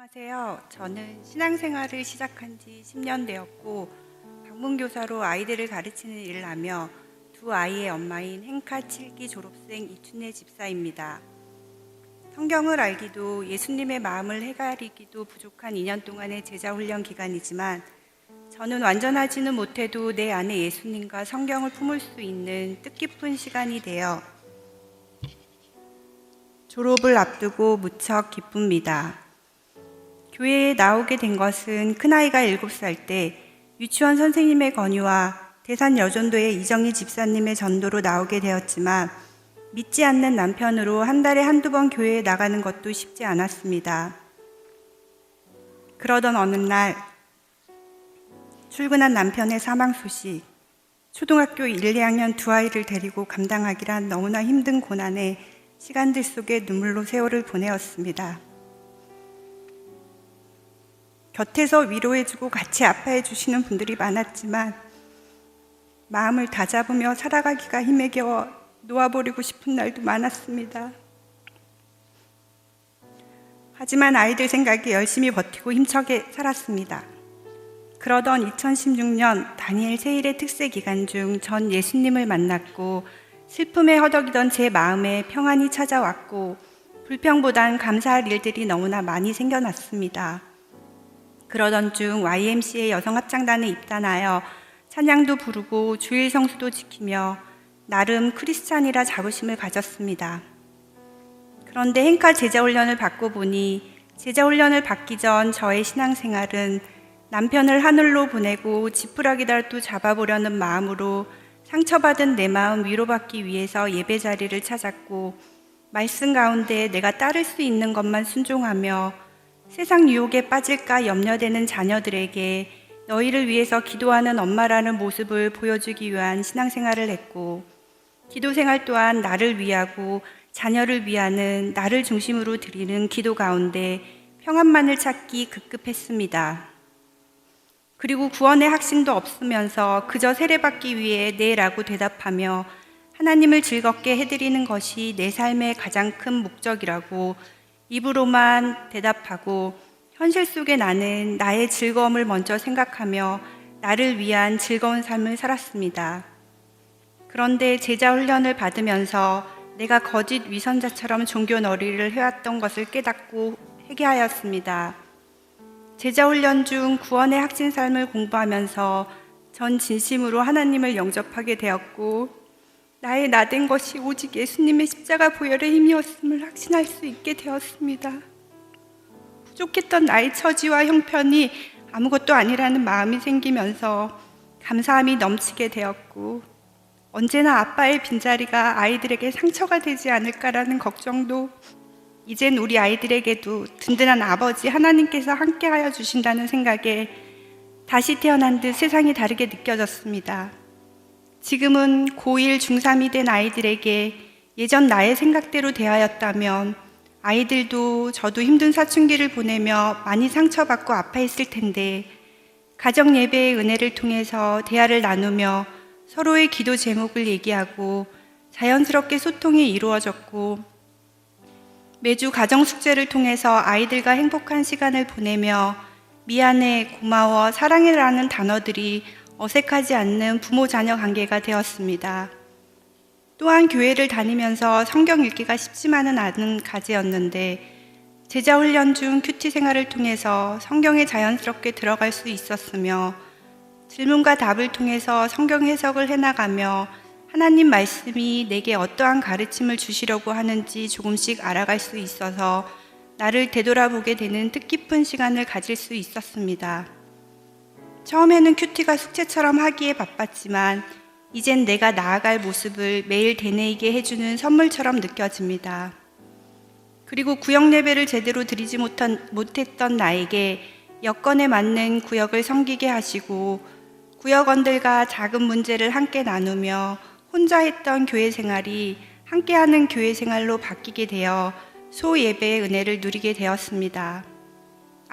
안녕하세요. 저는 신앙생활을 시작한 지 10년 되었고 방문교사로 아이들을 가르치는 일을 하며 두 아이의 엄마인 행카 7기 졸업생 이춘혜 집사입니다. 성경을 알기도 예수님의 마음을 헤아리기도 부족한 2년 동안의 제자훈련 기간이지만 저는 완전하지는 못해도 내 안에 예수님과 성경을 품을 수 있는 뜻깊은 시간이 되어 졸업을 앞두고 무척 기쁩니다. 교회에 나오게 된 것은 큰아이가 7살 때 유치원 선생님의 권유와 대산 여전도의 이정희 집사님의 전도로 나오게 되었지만 믿지 않는 남편으로 한 달에 한두 번 교회에 나가는 것도 쉽지 않았습니다. 그러던 어느 날 출근한 남편의 사망 소식, 초등학교 1, 2학년 두 아이를 데리고 감당하기란 너무나 힘든 고난의 시간들 속에 눈물로 세월을 보내었습니다. 곁에서 위로해주고 같이 아파해 주시는 분들이 많았지만 마음을 다잡으며 살아가기가 힘에 겨워 놓아버리고 싶은 날도 많았습니다. 하지만 아이들 생각에 열심히 버티고 힘차게 살았습니다. 그러던 2016년 다니엘 세일의 특세 기간 중 전 예수님을 만났고 슬픔에 허덕이던 제 마음에 평안이 찾아왔고 불평보단 감사할 일들이 너무나 많이 생겨났습니다. 그러던 중 YMCA 여성합창단에 입단하여 찬양도 부르고 주일 성수도 지키며 나름 크리스찬이라 자부심을 가졌습니다. 그런데 행카 제자훈련을 받고 보니 제자훈련을 받기 전 저의 신앙생활은 남편을 하늘로 보내고 지푸라기라도 잡아보려는 마음으로 상처받은 내 마음 위로받기 위해서 예배 자리를 찾았고 말씀 가운데 내가 따를 수 있는 것만 순종하며 세상 유혹에 빠질까 염려되는 자녀들에게 너희를 위해서 기도하는 엄마라는 모습을 보여주기 위한 신앙생활을 했고 기도생활 또한 나를 위하고 자녀를 위하는 나를 중심으로 드리는 기도 가운데 평안만을 찾기 급급했습니다. 그리고 구원의 확신도 없으면서 그저 세례받기 위해 네라고 대답하며 하나님을 즐겁게 해드리는 것이 내 삶의 가장 큰 목적이라고 입으로만 대답하고 현실 속에 나는 나의 즐거움을 먼저 생각하며 나를 위한 즐거운 삶을 살았습니다. 그런데 제자 훈련을 받으면서 내가 거짓 위선자처럼 종교놀이를 해왔던 것을 깨닫고 회개하였습니다. 제자 훈련 중 구원의 확신 삶을 공부하면서 전 진심으로 하나님을 영접하게 되었고 나의 나된 것이 오직 예수님의 십자가 보혈의 힘이었음을 확신할 수 있게 되었습니다. 부족했던 나의 처지와 형편이 아무것도 아니라는 마음이 생기면서 감사함이 넘치게 되었고 언제나 아빠의 빈자리가 아이들에게 상처가 되지 않을까라는 걱정도 이젠 우리 아이들에게도 든든한 아버지 하나님께서 함께하여 주신다는 생각에 다시 태어난 듯 세상이 다르게 느껴졌습니다. 지금은 고1, 중3이 된 아이들에게 예전 나의 생각대로 대하였다면 아이들도 저도 힘든 사춘기를 보내며 많이 상처받고 아파했을 텐데 가정 예배의 은혜를 통해서 대화를 나누며 서로의 기도 제목을 얘기하고 자연스럽게 소통이 이루어졌고 매주 가정 숙제를 통해서 아이들과 행복한 시간을 보내며 미안해, 고마워, 사랑해라는 단어들이 어색하지 않는 부모-자녀 관계가 되었습니다. 또한 교회를 다니면서 성경 읽기가 쉽지만은 않은 과제였는데 제자훈련 중 큐티 생활을 통해서 성경에 자연스럽게 들어갈 수 있었으며 질문과 답을 통해서 성경 해석을 해나가며 하나님 말씀이 내게 어떠한 가르침을 주시려고 하는지 조금씩 알아갈 수 있어서 나를 되돌아보게 되는 뜻깊은 시간을 가질 수 있었습니다. 처음에는 큐티가 숙제처럼 하기에 바빴지만 이젠 내가 나아갈 모습을 매일 되뇌이게 해주는 선물처럼 느껴집니다. 그리고 구역 예배를 제대로 드리지 못했던 나에게 여건에 맞는 구역을 섬기게 하시고 구역원들과 작은 문제를 함께 나누며 혼자 했던 교회 생활이 함께하는 교회 생활로 바뀌게 되어 소예배의 은혜를 누리게 되었습니다.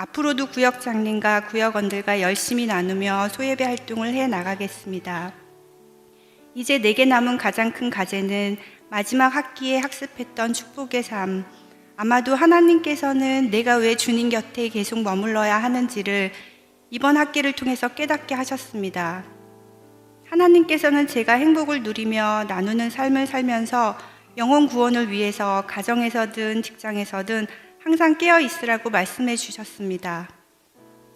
앞으로도 구역 장님과 구역원들과 열심히 나누며 소예배 활동을 해 나가겠습니다. 이제 내게 남은 가장 큰 과제는 마지막 학기에 학습했던 축복의 삶, 아마도 하나님께서는 내가 왜 주님 곁에 계속 머물러야 하는지를 이번 학기를 통해서 깨닫게 하셨습니다. 하나님께서는 제가 행복을 누리며 나누는 삶을 살면서 영혼 구원을 위해서 가정에서든 직장에서든 항상 깨어 있으라고 말씀해 주셨습니다.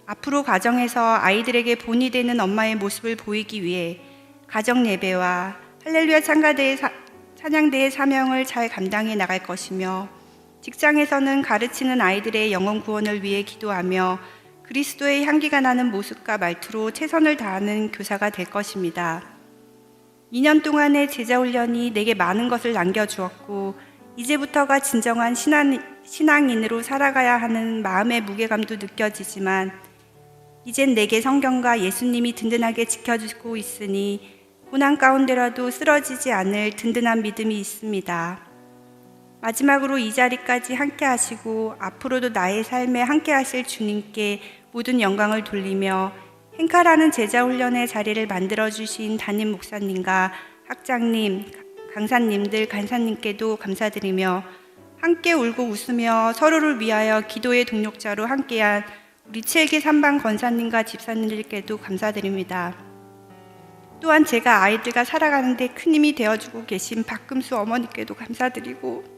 앞으로 가정에서 아이들에게 본이 되는 엄마의 모습을 보이기 위해 가정 예배와 할렐루야 찬양대의 사명을 잘 감당해 나갈 것이며, 직장에서는 가르치는 아이들의 영혼 구원을 위해 기도하며 그리스도의 향기가 나는 모습과 말투로 최선을 다하는 교사가 될 것입니다. 2년 동안의 제자 훈련이 내게 많은 것을 남겨주었고, 이제부터가 진정한 신앙인으로 살아가야 하는 마음의 무게감도 느껴지지만, 이젠 내게 성경과 예수님이 든든하게 지켜주고 있으니 고난 가운데라도 쓰러지지 않을 든든한 믿음이 있습니다. 마지막으로 이 자리까지 함께 하시고 앞으로도 나의 삶에 함께 하실 주님께 모든 영광을 돌리며 행카라는 제자훈련의 자리를 만들어주신 담임 목사님과 학장님, 강사님들, 간사님께도 감사드리며, 함께 울고 웃으며 서로를 위하여 기도의 동력자로 함께한 우리 7기 3반 권사님과 집사님들께도 감사드립니다. 또한 제가 아이들과 살아가는 데 큰 힘이 되어주고 계신 박금수 어머니께도 감사드리고,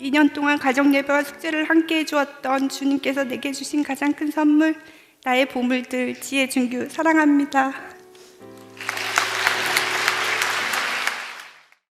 2년 동안 가정예배와 숙제를 함께 해주었던 주님께서 내게 주신 가장 큰 선물, 나의 보물들, 지혜준규 사랑합니다.